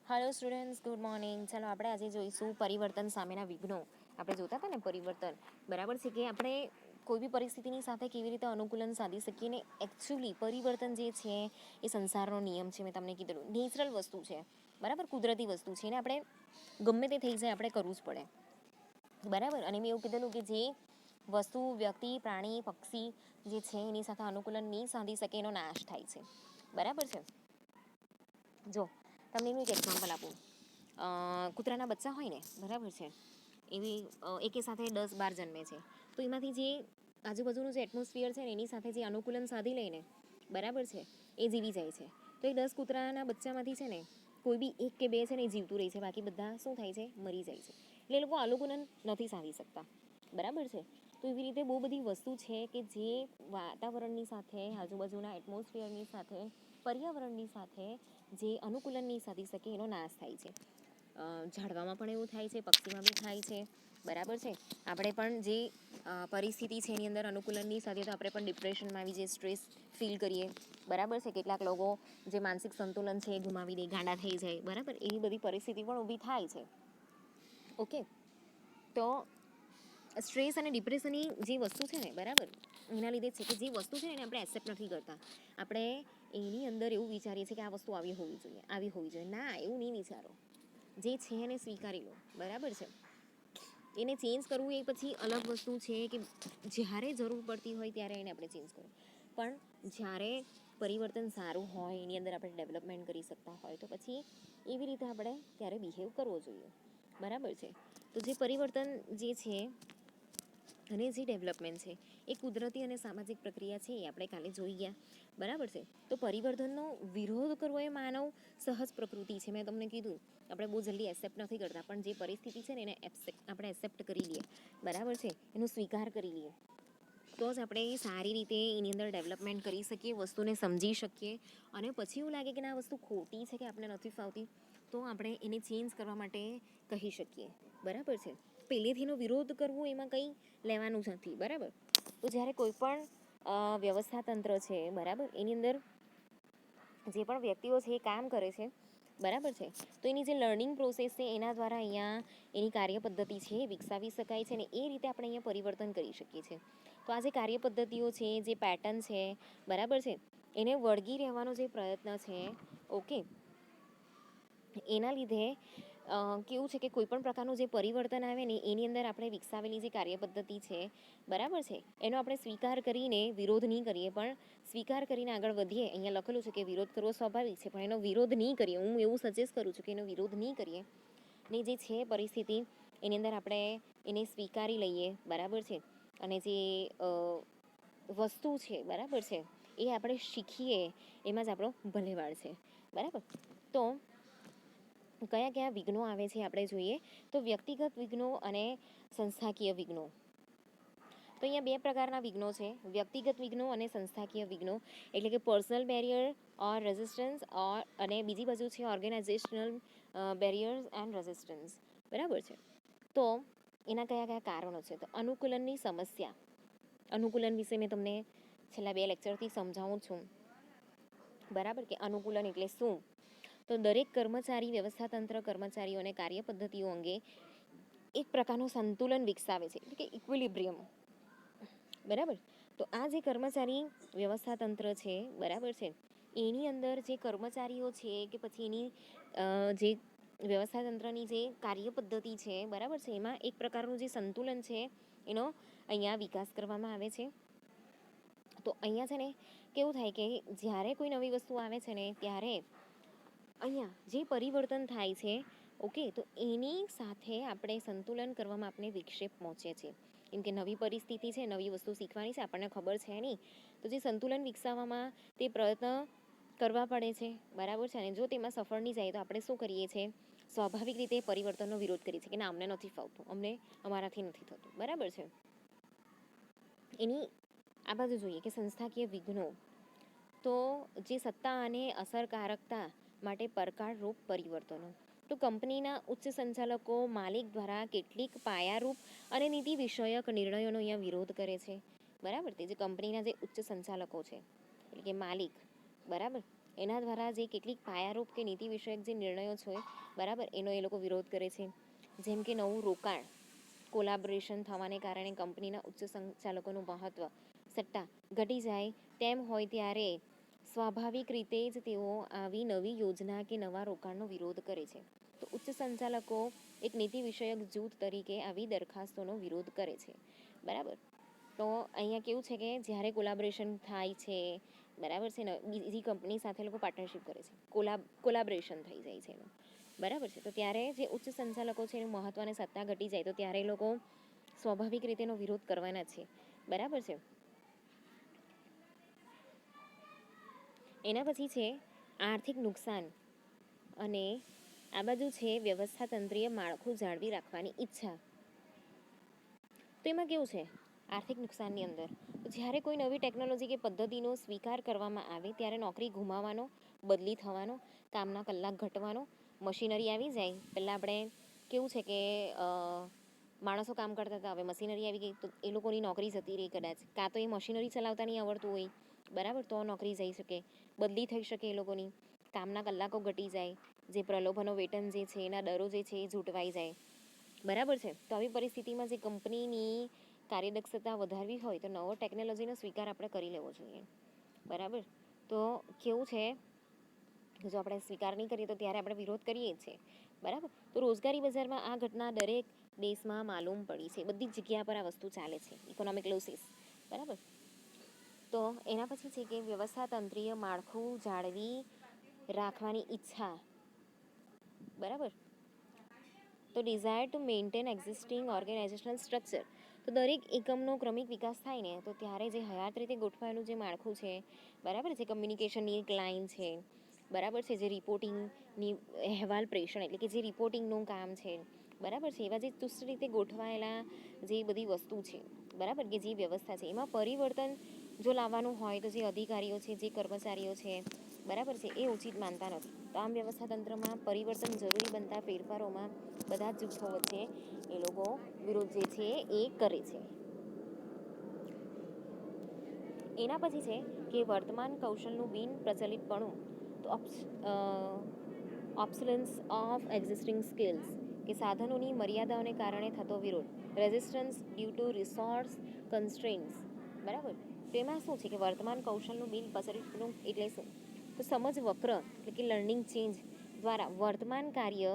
Hello students, good morning. ચાલો આપણે આજે જોઈશું પરિવર્તન સામેના વિઘ્નો. આપણે જોતા હતા ને પરિવર્તન, બરાબર છે કે આપણે કોઈ બી પરિસ્થિતિની સાથે કેવી રીતે અનુકૂલન સાધી શકીએ ને એકચ્યુઅલી પરિવર્તન જે છે એ સંસારનો નિયમ છે. મેં તમને કીધેલું નેચરલ વસ્તુ છે, બરાબર, કુદરતી વસ્તુ છે ને આપણે ગમે તે થઈ જાય આપણે કરવું જ પડે, બરાબર. અને મેં એવું કીધેલું કે જે વસ્તુ, વ્યક્તિ, પ્રાણી, પક્ષી જે છે એની સાથે અનુકૂલન નહીં સાધી શકે એનો નાશ થાય છે, બરાબર છે. જો તમને એનું એક એક્ઝામ્પલ આપું. કૂતરાના બચ્ચા હોય ને, બરાબર છે, એવી એકે સાથે 10-12 જન્મે છે. તો એમાંથી જે આજુબાજુનું જે એટમોસ્ફિયર છે ને એની સાથે જે અનુકૂલન સાધી લઈને, બરાબર છે, એ જીવી જાય છે. તો એ 10 કૂતરાના બચ્ચામાંથી છે ને કોઈ બી 1 કે 2 છે ને એ જીવતું રહે છે, બાકી બધા શું થાય છે, મરી જાય છે. એટલે એ લોકો અનુકૂલન નથી સાધી શકતા, બરાબર છે. તો એવી રીતે બહુ બધી વસ્તુ છે કે જે વાતાવરણની સાથે, આજુબાજુના એટમોસ્ફિયરની સાથે, પર્યાવરણની સાથે જે અનુકૂલન નહીં સાધી શકે એનો નાશ થાય છે. ઝાડવામાં પણ એવું થાય છે, પક્ષીમાં બી થાય છે, બરાબર છે. આપણે પણ જે પરિસ્થિતિ છે એની અંદર અનુકૂલન નહીં સાધીએ તો આપણે પણ ડિપ્રેશનમાં આવી જઈએ, સ્ટ્રેસ ફીલ કરીએ, બરાબર છે. કેટલાક લોકો જે માનસિક સંતુલન છે એ ગુમાવી દે, ગાંડા થઈ જાય, બરાબર. એવી બધી પરિસ્થિતિ પણ ઊભી થાય છે. ઓકે, તો સ્ટ્રેસ અને ડિપ્રેશનની જે વસ્તુ છે ને, બરાબર, એના લીધે છે કે જે વસ્તુ છે ને એને આપણે એક્સેપ્ટ નથી કરતા. આપણે એની અંદર એવું વિચારીએ છીએ કે આ વસ્તુ આવી હોવી જોઈએ, આવી હોવી જોઈએ. ના, એવું નહીં વિચારો. જે છે એને સ્વીકારી લો, બરાબર છે. એને ચેન્જ કરવું એ પછી અલગ વસ્તુ છે કે જ્યારે જરૂર પડતી હોય ત્યારે એને આપણે ચેન્જ કરવું. પણ જ્યારે પરિવર્તન સારું હોય, એની અંદર આપણે ડેવલપમેન્ટ કરી શકતા હોય, તો પછી એવી રીતે આપણે ત્યારે બિહેવ કરવો જોઈએ, બરાબર છે. તો જે પરિવર્તન જે છે અને જે ડેવલપમેન્ટ છે એ કુદરતી અને સામાજિક પ્રક્રિયા છે, એ આપણે કાલે જોઈ ગયા, બરાબર છે. તો પરિવર્તનનો વિરોધ કરવો એ માનવ સહજ પ્રકૃતિ છે. મેં તમને કીધું, આપણે બહુ જલ્દી એક્સેપ્ટ નથી કરતા, પણ જે પરિસ્થિતિ છે ને એને આપણે એક્સેપ્ટ કરી લઈએ, બરાબર છે, એનો સ્વીકાર કરી લઈએ, તો જ આપણે સારી રીતે એની અંદર ડેવલપમેન્ટ કરી શકીએ, વસ્તુને સમજી શકીએ. અને પછી એવું લાગે કે ના, આ વસ્તુ ખોટી છે કે આપણે નથી ફાવતી, તો આપણે એને ચેન્જ કરવા માટે કહી શકીએ, બરાબર છે. પહેલેથી એનો વિરોધ કરવો એમાં કંઈ લેવાનું જ નથી, બરાબર. તો જ્યારે કોઈ પણ વ્યવસ્થા તંત્ર છે, બરાબર, એની અંદર જે પણ વ્યક્તિઓ છે એ કામ કરે છે, બરાબર છે, તો એની જે લર્નિંગ પ્રોસેસ છે એના દ્વારા અહીંયા એની કાર્ય પદ્ધતિ છે એ વિકસાવી શકાય છે, અને એ રીતે આપણે અહીંયા પરિવર્તન કરી શકીએ છીએ. તો આ જે કાર્ય પદ્ધતિઓ છે, જે પેટર્ન છે, બરાબર છે, એને વળગી રહેવાનો જે પ્રયત્ન છે, ઓકે, એના લીધે કેવું છે કે કોઈ પણ પ્રકારનું જે પરિવર્તન આવે ને એની અંદર આપણે વિકસાવેલી જે કાર્ય પદ્ધતિ છે, બરાબર છે, એનો આપણે સ્વીકાર કરીને વિરોધ નહીં કરીએ, પણ સ્વીકાર કરીને આગળ વધીએ. અહીંયા લખેલું છે કે વિરોધ કરવો સ્વાભાવિક છે, પણ એનો વિરોધ નહીં કરીએ. હું એવું સજેસ્ટ કરું છું કે એનો વિરોધ નહીં કરીએ, ને જે છે પરિસ્થિતિ એની અંદર આપણે એને સ્વીકારી લઈએ, બરાબર છે. અને જે વસ્તુ છે, બરાબર છે, એ આપણે શીખીએ, એમાં જ આપણો ભલેવાડ છે, બરાબર. તો કયા કયા વિઘ્નો આવે છે આપણે જોઈએ. તો વ્યક્તિગત વિઘ્નો અને સંસ્થાકીય વિઘ્નો. તો અહીંયા 2 પ્રકારના વિઘ્નો છે, વ્યક્તિગત વિઘ્નો અને સંસ્થાકીય વિઘ્નો. એટલે કે પર્સનલ બેરિયર ઓર રેઝિસ્ટન્સ, અને બીજી બાજુ છે ઓર્ગેનાઇઝેશનલ બેરિયર્સ એન્ડ રેઝિસ્ટન્સ, બરાબર છે. તો એના કયા કયા કારણો છે. તો અનુકૂલનની સમસ્યા. અનુકૂલન વિશે મેં તમને છેલ્લા 2 લેક્ચરથી સમજાવું છું, બરાબર, કે અનુકૂલન એટલે શું. તો દરેક કર્મચારી, વ્યવસ્થાતંત્ર કર્મચારીઓને કાર્ય પદ્ધતિઓ અંગે એક પ્રકારનું સંતુલન વિકસાવે છે, એટલે કે ઇક્વિલિબ્રિયમ, બરાબર. તો આ જે કર્મચારી વ્યવસ્થાતંત્ર છે, બરાબર છે, એની અંદર જે કર્મચારીઓ છે કે પછી એની જે વ્યવસ્થાતંત્રની જે કાર્ય પદ્ધતિ છે, બરાબર છે, એમાં એક પ્રકારનું જે સંતુલન છે એનો અહીંયા વિકાસ કરવામાં આવે છે. તો અહીંયા છે ને કેવું થાય કે જ્યારે કોઈ નવી વસ્તુ આવે છે ને ત્યારે અહીંયા જે પરિવર્તન થાય છે, ઓકે, તો એની સાથે આપણે સંતુલન કરવામાં આપણે વિક્ષેપ પહોંચે છે. કેમ કે નવી પરિસ્થિતિ છે, નવી વસ્તુ શીખવાની છે, આપણને ખબર છે નહીં, તો જે સંતુલન વિકસાવવામાં તે પ્રયત્ન કરવા પડે છે, બરાબર છે. અને જો તેમાં સફળ નહીં જાય તો આપણે શું કરીએ છીએ, સ્વાભાવિક રીતે પરિવર્તનનો વિરોધ કરીએ છીએ કે ના, અમને નથી ફાવતું, અમને અમારાથી નથી થતું, બરાબર છે. એની આ બાજુ જોઈએ કે સંસ્થાકીય વિઘ્નો. તો જે સત્તા અને અસરકારકતા માટે પડકારરૂપ પરિવર્તનો. તો કંપનીના ઉચ્ચ સંચાલકો, માલિક દ્વારા કેટલીક પાયારૂપ અને નીતિ વિષયક નિર્ણયોનો અહીંયા વિરોધ કરે છે, બરાબર. તે જે કંપનીના જે ઉચ્ચ સંચાલકો છે, એટલે કે માલિક, બરાબર, એના દ્વારા જે કેટલીક પાયારૂપ કે નીતિ વિષયક જે નિર્ણયો છે, બરાબર, એનો એ લોકો વિરોધ કરે છે. જેમ કે નવું રોકાણ, કોલાબોરેશન થવાને કારણે કંપનીના ઉચ્ચ સંચાલકોનું મહત્વ સટ્ટા ઘટી જાય તેમ હોય ત્યારે સ્વાભાવિક રીતે જ તેઓ આવી નવી યોજના કે નવા રોકાણનો વિરોધ કરે છે. તો ઉચ્ચ સંચાલકો એક નીતિ વિષયક જૂથ તરીકે આવી દરખાસ્તોનો વિરોધ કરે છે, બરાબર. તો અહીંયા કેવું છે કે જ્યારે કોલાબોરેશન થાય છે, બરાબર છે ને, બીજી કંપની સાથે લોકો પાર્ટનરશિપ કરે છે, કોલાબોરેશન થઈ જાય છે એનું, બરાબર છે. તો ત્યારે જે ઉચ્ચ સંચાલકો છે એનું મહત્વ અને સત્તા ઘટી જાય તો ત્યારે એ લોકો સ્વાભાવિક રીતે એનો વિરોધ કરવાના છે, બરાબર છે. એના પછી છે આર્થિક નુકસાન, અને આ બાજુ છે વ્યવસ્થાતંત્રીય માળખું જાળવી રાખવાની ઈચ્છા. તો એમાં કેવું છે આર્થિક નુકસાનની અંદર, જ્યારે કોઈ નવી ટેકનોલોજી કે પદ્ધતિનો સ્વીકાર કરવામાં આવે ત્યારે નોકરી ગુમાવવાનો, બદલી થવાનો, કામના કલાક ઘટવાનો, મશીનરી આવી જાય. પહેલાં આપણે કેવું છે કે માણસો કામ કરતા હતા, હવે મશીનરી આવી ગઈ તો એ લોકોની નોકરી જતી રહી કદાચ, કાં તો એ મશીનરી ચલાવતા નહીં આવડતું હોય, બરાબર, તો નોકરી જઈ શકે, બદલી થઈ શકે એ લોકોની, કામના કલાકો ઘટી જાય, જે પ્રલોભનો વેતન જે છે એના દરો જે છે એ ઝૂંટવાઈ જાય, બરાબર છે. તો આવી પરિસ્થિતિમાં જે કંપનીની કાર્યદક્ષતા વધારવી હોય તો નવો ટેકનોલોજીનો સ્વીકાર આપણે કરી લેવો જોઈએ, બરાબર. તો કેવું છે જો આપણે સ્વીકાર નહીં કરીએ તો ત્યારે આપણે વિરોધ કરીએ જ છીએ, બરાબર. તો રોજગારી બજારમાં આ ઘટના દરેક દેશમાં માલુમ પડી છે, બધી જ જગ્યા પર આ વસ્તુ ચાલે છે, ઇકોનોમિક લોસીસ, બરાબર. તો એના પછી છે કે વ્યવસ્થાતંત્રીય માળખું જાળવી રાખવાની ઈચ્છા, બરાબર. તો desire to maintain existing organisational structure, તો દરેક એકમનો ક્રમિક વિકાસ થાય ને તો ત્યારે જે હયાત રીતે ગોઠવાયેલું જે માળખું છે, બરાબર, જે કમ્યુનિકેશનની એક લાઇન છે, બરાબર છે, જે રિપોર્ટિંગની અહેવાલ પ્રેષણ એટલે કે જે રિપોર્ટિંગનું કામ છે, બરાબર છે, એવા જે ચુસ્ત રીતે ગોઠવાયેલા જે બધી વસ્તુ છે, બરાબર, કે જે વ્યવસ્થા છે એમાં પરિવર્તન જો લાવવાનું હોય તો જે અધિકારીઓ છે, જે કર્મચારીઓ છે, બરાબર છે, એ ઉચિત માનતા નથી. તો આમ વ્યવસ્થા તંત્રમાં પરિવર્તન જરૂરી બનતા ફેરફારોમાં બધા જ જૂથો વચ્ચે એ લોકો વિરોધ જે છે એ કરે છે. એના પછી છે કે વર્તમાન કૌશલનું બિન પ્રચલિતપણું, તો ઓબ્સોલન્સ ઓફ એક્ઝિસ્ટિંગ સ્કિલ્સ, કે સાધનોની મર્યાદાઓને કારણે થતો વિરોધ, resistance due to resource constraints, બરાબર. તો એમાં શું છે કે વર્તમાન કૌશલનું બિન પ્રચલિતપણું એટલે શું, તો સમજ વક્ર એટલે કે લર્નિંગ ચેન્જ દ્વારા વર્તમાન કાર્ય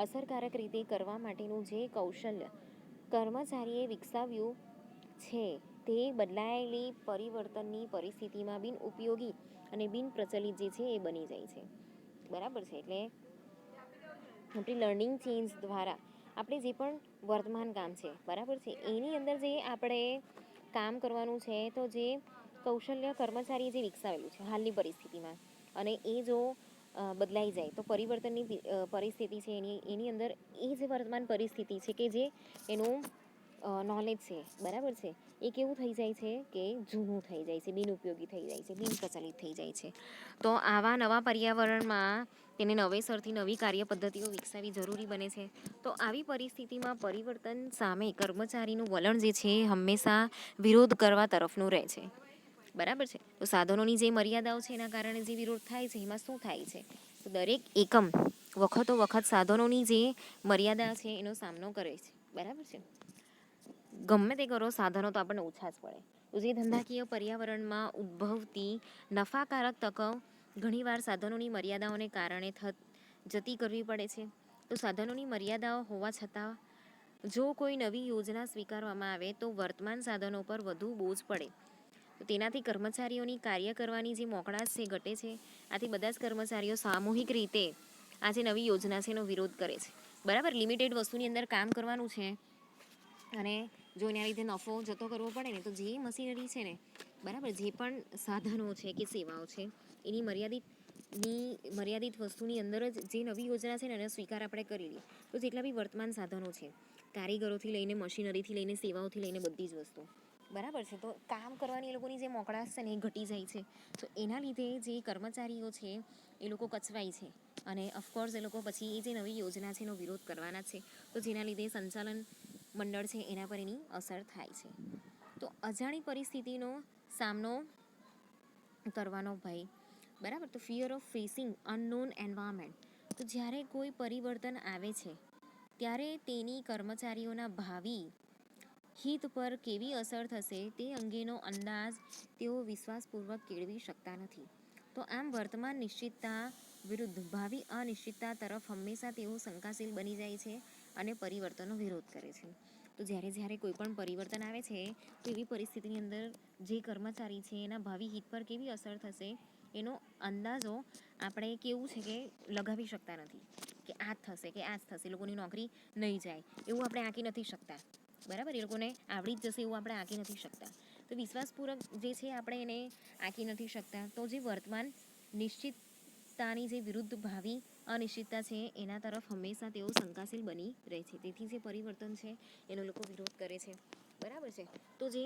અસરકારક રીતે કરવા માટેનું જે કૌશલ્ય કર્મચારીએ વિકસાવ્યું છે તે બદલાયેલી પરિવર્તનની પરિસ્થિતિમાં બિન ઉપયોગી અને બિન પ્રચલિત જે છે એ બની જાય છે, બરાબર છે. એટલે આપણી લર્નિંગ ચેન્જ દ્વારા આપણે જે પણ વર્તમાન કામ છે, બરાબર છે, એની અંદર જે આપણે કામ કરવાનું છે તો જે કૌશલ્ય કર્મચારીએ જે વિકસાવેલું છે હાલની પરિસ્થિતિમાં, અને એ જો બદલાઈ જાય તો પરિવર્તનની પરિસ્થિતિ છે એની અંદર એ જે વર્તમાન પરિસ્થિતિ છે કે જે એનું નોલેજ છે, બરાબર છે, એ કેવું થઈ જાય છે કે જૂનું થઈ જાય છે, બિનઉપયોગી થઈ જાય છે, બિન પ્રચલિત થઈ જાય છે. તો આવા નવા પર્યાવરણમાં તેને નવેસરથી નવી કાર્ય પદ્ધતિઓ વિકસાવવી જરૂરી બને છે. તો આવી પરિસ્થિતિમાં પરિવર્તન સામે કર્મચારીનું વલણ જે છે એ હંમેશા વિરોધ કરવા તરફનું રહે છે, બરાબર છે. તો સાધનોની જે મર્યાદાઓ છે એના કારણે જે વિરોધ થાય છે એમાં શું થાય છે, તો દરેક એકમ વખતો વખત સાધનોની જે મર્યાદા છે એનો સામનો કરે છે, બરાબર છે. ગમે તે કરો સાધનો તો આપણને ઓછા જ પડે. તો જે ધંધાકીય પર્યાવરણમાં ઉદ્ભવતી નફાકારક તકો ઘણીવાર સાધનોની મર્યાદાઓને કારણે જતી કરવી પડે છે. તો સાધનોની મર્યાદાઓ હોવા છતાં જો કોઈ નવી યોજના સ્વીકારવામાં આવે તો વર્તમાન સાધનો પર વધુ બોજ પડે, તો તેનાથી કર્મચારીઓની કાર્ય કરવાની જે મોકળાશ છે ઘટે છે. આથી બધા જ કર્મચારીઓ સામૂહિક રીતે આ જે નવી યોજના છે એનો વિરોધ કરે છે, બરાબર. લિમિટેડ વસ્તુની અંદર કામ કરવાનું છે અને જો એના લીધે નફો જતો કરવો પડે ને તો જે મશીનરી છે ને, બરાબર, જે પણ સાધનો છે કે સેવાઓ છે એની મર્યાદિત વસ્તુની અંદર જ જે નવી યોજના છે ને એનો સ્વીકાર આપણે કરી લઈએ તો જેટલા બી વર્તમાન સાધનો છે, કારીગરોથી લઈને મશીનરીથી લઈને સેવાઓથી લઈને બધી જ વસ્તુ, બરાબર છે, તો કામ કરવાની એ લોકોની જે મોકળાશ છે ને એ ઘટી જાય છે. તો એના લીધે જે કર્મચારીઓ છે એ લોકો કચવાય છે અને ઓફકોર્સ એ લોકો પછી એ જે નવી યોજના છે એનો વિરોધ કરવાના છે. તો જેના લીધે સંચાલન મંડળ છે એના પર એની અસર થાય છે. તો અજાણી પરિસ્થિતિનો સામનો કરવાનો ભય, બરાબર. તો fear of facing unknown environment. તો જ્યારે કોઈ પરિવર્તન આવે છે ત્યારે તેની કર્મચારીઓના ભાવિ હિત પર કેવી અસર થશે તે અંગેનો અંદાજ તેઓ વિશ્વાસપૂર્વક કેળવી શકતા નથી. તો આમ વર્તમાન નિશ્ચિતતા વિરુદ્ધ ભાવિ અનિશ્ચિતતા તરફ હંમેશા તેઓ શંકાશીલ બની જાય છે અને પરિવર્તનનો વિરોધ કરે છે. તો જ્યારે જ્યારે કોઈ પણ પરિવર્તન આવે છે તો એવી પરિસ્થિતિની અંદર જે કર્મચારી છે એના ભાવિ હિત પર કેવી અસર થશે એનો અંદાજો આપણે કેવું છે કે લગાવી શકતા નથી કે આ જ થશે કે આ જ થશે, લોકોની નોકરી નહીં જાય એવું આપણે આંકી નથી શકતા. બરાબર. એ લોકોને આવડી જ જશે એવું આપણે આંકી નથી શકતા. તો વિશ્વાસપૂર્વક જે છે આપણે એને આંકી નથી શકતા. તો જે વર્તમાન નિશ્ચિતતાની જે વિરુદ્ધ ભાવિ અનિશ્ચિતતા છે એના તરફ હંમેશા તેઓ શંકાશીલ બની રહે છે. તેથી જે પરિવર્તન છે એનો લોકો વિરોધ કરે છે. બરાબર છે. તો જે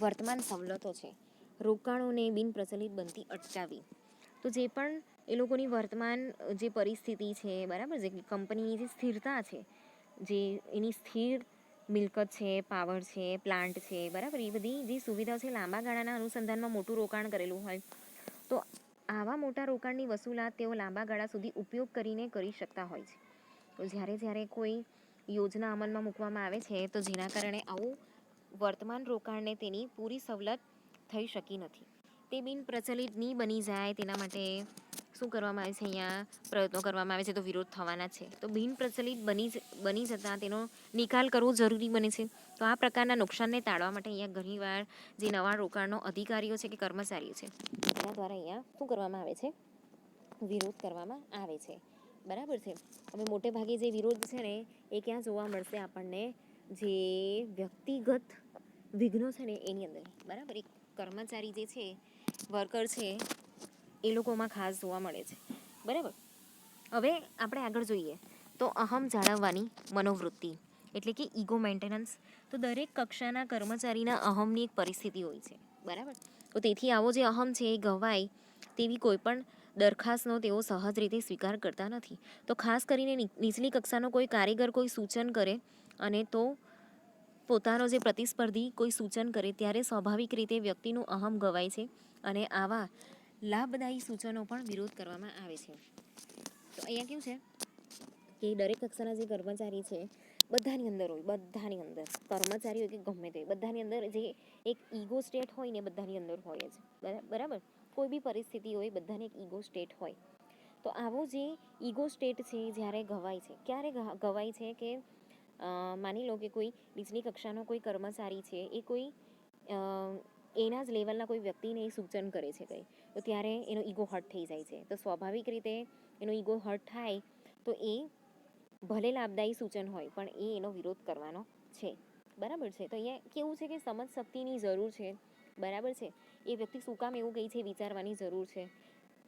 વર્તમાન સવલતો છે, રોકાણોને બિનપ્રચલિત બનતી અટકાવી. તો જે પણ એ લોકોની વર્તમાન જે પરિસ્થિતિ છે, બરાબર, જે કંપનીની જે સ્થિરતા છે, જે એની સ્થિર મિલકત છે, પાવર છે, પ્લાન્ટ છે, બરાબર, એ બધી જે સુવિધાઓ છે લાંબા ગાળાના અનુસંધાનમાં મોટું રોકાણ કરેલું હોય તો આવા મોટા રોકાણની વસૂલાત તેઓ લાંબા ગાળા સુધી ઉપયોગ કરીને કરી શકતા હોય છે. તો જ્યારે જ્યારે કોઈ યોજના અમલમાં મૂકવામાં આવે છે તો જેના કારણે આવું વર્તમાન રોકાણને તેની પૂરી સવલત થઈ શકી નથી. તે બિનપ્રચલિત નહીં બની જાય તેના માટે શું કરવામાં આવે છે, અહીંયા પ્રયત્નો કરવામાં આવે છે તો વિરોધ થવાના છે. તો બિનપ્રચલિત બની જતાં તેનો નિકાલ કરવો જરૂરી બને છે. તો આ પ્રકારના નુકસાનને ટાળવા માટે અહીંયા ઘણીવાર જે નવા રોકાણનો અધિકારીઓ છે કે કર્મચારીઓ છે એના દ્વારા અહીંયા શું કરવામાં આવે છે, વિરોધ કરવામાં આવે છે. બરાબર છે. હવે મોટે ભાગે જે વિરોધ છે ને એ ક્યાં જોવા મળશે આપણને, જે વ્યક્તિગત વિઘ્નો છે ને એની અંદર. બરાબર. એક કર્મચારી જે છે, વર્કર છે, એ લોકોમાં ખાસ જોવા મળે છે. બરાબર. હવે આપણે આગળ જોઈએ તો અહમ જાળવવાની મનોવૃત્તિ એટલે કે ઈગો મેન્ટેનન્સ. તો દરેક કક્ષાના કર્મચારીના અહમની એક પરિસ્થિતિ હોય છે. બરાબર. તો તેથી આવો જે અહમ છે એ ગવાય તેવી કોઈ પણ દરખાસ્તનો તેઓ સહજ રીતે સ્વીકાર કરતા નથી. તો ખાસ કરીને નીચલી કક્ષાનો કોઈ કારીગર કોઈ સૂચન કરે અને તો પોતાનો જે પ્રતિસ્પર્ધી કોઈ સૂચન કરે ત્યારે સ્વાભાવિક રીતે વ્યક્તિનું અહમ ગવાય છે અને આવા લાભદાયી સૂચનો પણ વિરોધ કરવામાં આવે છે. તો અહીંયા કેવું છે કે દરેક કક્ષાના જે કર્મચારી છે બધાની અંદર હોય, બધાની અંદર કર્મચારી હોય કે ગમે તે બધાની અંદર જે એક ઈગો સ્ટેટ હોય ને બધાની અંદર હોય જ. બરાબર. કોઈ બી પરિસ્થિતિ હોય બધાને એક ઈગો સ્ટેટ હોય. તો આવો જે ઈગો સ્ટેટ છે જ્યારે ગવાય છે, ક્યારે ગવાય છે કે માની લો કે કોઈ નીચલી કક્ષાનો કોઈ કર્મચારી છે એ કોઈ એના જ લેવલના કોઈ વ્યક્તિને એ સૂચન કરે છે કંઈ, તો ત્યારે એનો ઈગો હર્ટ થઈ જાય છે. તો સ્વાભાવિક રીતે એનો ઈગો હર્ટ થાય તો એ ભલે લાભદાયી સૂચન હોય પણ એ એનો વિરોધ કરવાનો છે. બરાબર છે. તો અહીંયા કેવું છે કે સમજ શક્તિની જરૂર છે. બરાબર છે. એ વ્યક્તિ શું કામ એવું કહે છે વિચારવાની જરૂર છે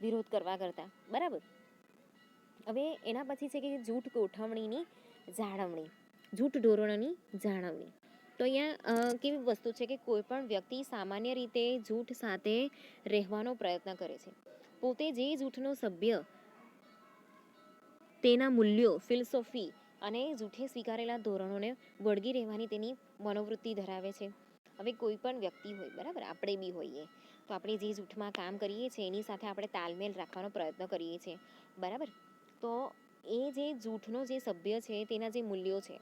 વિરોધ કરવા કરતાં. બરાબર. હવે એના પછી છે કે જૂઠ ગોઠવણીની જાળવણી, જૂઠ ધોરણોની જાળવણી. તો અહીંયા કેવી વસ્તુ છે કે કોઈ પણ વ્યક્તિ સામાન્ય રીતે જૂઠ સાથે રહેવાનો પ્રયત્ન કરે છે. પોતે જે જૂઠનો સભ્ય તેના મૂલ્યો, ફિલસોફી અને જૂઠે સ્વીકારેલા ધોરણોને વળગી રહેવાની તેની મનોવૃત્તિ ધરાવે છે. હવે કોઈ પણ વ્યક્તિ હોય, બરાબર, આપણે બી હોઈએ તો આપણે જે જૂઠમાં કામ કરીએ છીએ એની સાથે આપણે તાલમેલ રાખવાનો પ્રયત્ન કરીએ છીએ. બરાબર. તો એ જે જૂઠનો જે સભ્ય છે તેના જે મૂલ્યો છે,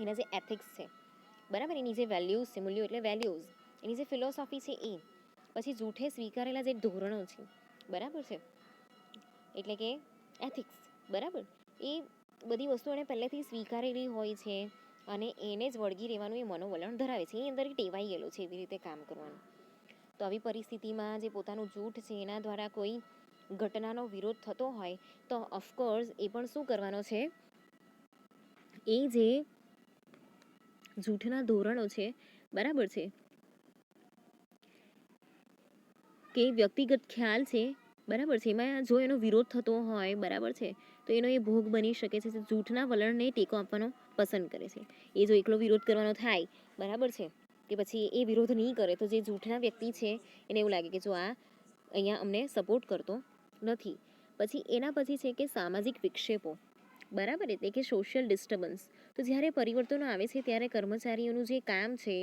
એના જે એથિક્સ છે, બરાબર, એની જે વેલ્યુઝ છે, મૂલ્યો એટલે વેલ્યુઝ, એની જે ફિલોસોફી છે એ, પછી જૂઠે સ્વીકારેલા જે ધોરણો છે, બરાબર છે, એટલે કે એથિક્સ, બરાબર, એ બધી વસ્તુ એને પહેલેથી સ્વીકારેલી હોય છે અને એને જ વળગી રહેવાનું એ મનોવલણ ધરાવે છે. એ અંદર ટેવાઈ ગયેલો છે એવી રીતે કામ કરવાનું. તો આવી પરિસ્થિતિમાં જે પોતાનું જૂઠ છે એના દ્વારા કોઈ ઘટનાનો વિરોધ થતો હોય તો ઓફકોર્સ એ પણ શું કરવાનો છે, એ જે જૂઠના ધોરણો છે, બરાબર છે, કે વ્યક્તિગત ખ્યાલ છે, બરાબર છે, એમાં જો એનો વિરોધ થતો હોય, બરાબર છે, તો એનો એ ભોગ બની શકે છે. જૂઠના વલણને ટેકો આપવાનો પસંદ કરે છે. એ જો એકલો વિરોધ કરવાનો થાય, બરાબર છે, કે પછી એ વિરોધ નહીં કરે તો જે જૂઠના વ્યક્તિ છે એને એવું લાગે કે જો આ અહીંયા અમને સપોર્ટ કરતો નથી. પછી એના પછી છે કે સામાજિક વિક્ષેપો, બરાબર, એટલે કે સોશિયલ ડિસ્ટર્બન્સ. તો જ્યારે પરિવર્તનો આવે છે ત્યારે કર્મચારીઓનું જે કામ છે,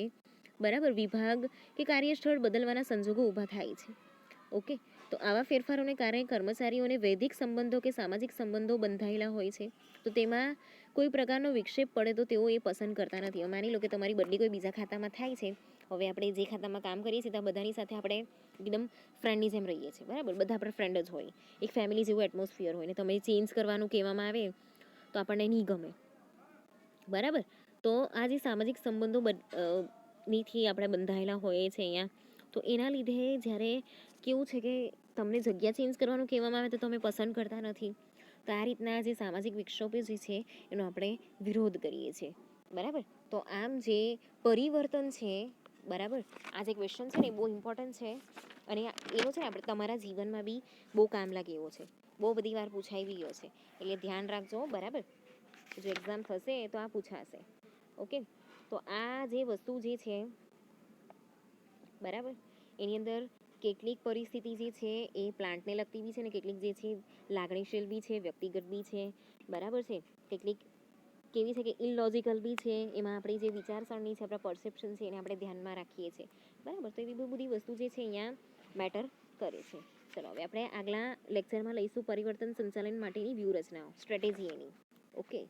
બરાબર, વિભાગ કે કાર્યસ્થળ બદલવાના સંજોગો ઊભા થાય છે. ઓકે, તો આવા ફેરફારોને કારણે કર્મચારીઓને વૈદિક સંબંધો કે સામાજિક સંબંધો બંધાયેલા હોય છે. તો તેમાં કોઈ પ્રકારનો વિક્ષેપ પડે તો તેઓ એ પસંદ કરતા નથી. માની લો કે તમારી બદલી કોઈ બીજા ખાતામાં થાય છે. હવે આપણે જે ખાતામાં કામ કરીએ છીએ ત્યાં બધાની સાથે આપણે એકદમ ફ્રેન્ડની જેમ રહીએ છીએ, બરાબર, બધા આપણે ફ્રેન્ડ જ હોય, એક ફેમિલી જેવું એટમોસ્ફિયર હોય ને તમે ચેન્જ કરવાનું કહેવામાં આવે તો આપણને નહીં ગમે, બરાબર. તો આ જે સામાજિક સંબંધો નીથી આપણે બંધાયેલા હોઈએ છીએ અહીંયા, તો એના લીધે જ્યારે કેવું છે કે તમને જગ્યા ચેન્જ કરવાનું કહેવામાં આવે તો તમે પસંદ કરતા નથી. તો આ રીતના જે સામાજિક વિક્ષેપો જે છે એનો આપણે વિરોધ કરીએ છીએ, બરાબર. તો આમ જે પરિવર્તન છે, બરાબર, આ જે ક્વેશ્ચન છે ને એ બહુ ઇમ્પોર્ટન્ટ છે અને એનો છે ને આપણે તમારા જીવનમાં બી બહુ કામ લાગે એવો છે, બહુ બધી વાર પૂછાઈ બી ગયો છે, એટલે ધ્યાન રાખજો, બરાબર. જો એક્ઝામ થશે તો આ પૂછાશે. ઓકે, તો આ જે વસ્તુ જે છે, બરાબર, એની અંદર કેટલીક પરિસ્થિતિ જે છે એ પ્લાન્ટને લગતી બી છે ને કેટલીક જે છે લાગણીશીલ બી છે, વ્યક્તિગત બી છે, બરાબર છે. કેટલીક કેવી છે કે ઇલોજિકલ બી છે, એમાં આપણી જે વિચારસરણી છે, આપણા પરસેપ્શન છે એને આપણે ધ્યાનમાં રાખીએ છીએ, બરાબર. તો એવી બહુ બધી વસ્તુ જે છે અહીંયા મેટર કરે છે. ચલો હવે આપણે આગલા લેક્ચરમાં લઈશું પરિવર્તન સંચાલન માટેની વ્યૂહરચનાઓ, સ્ટ્રેટેજી એની. ઓકે.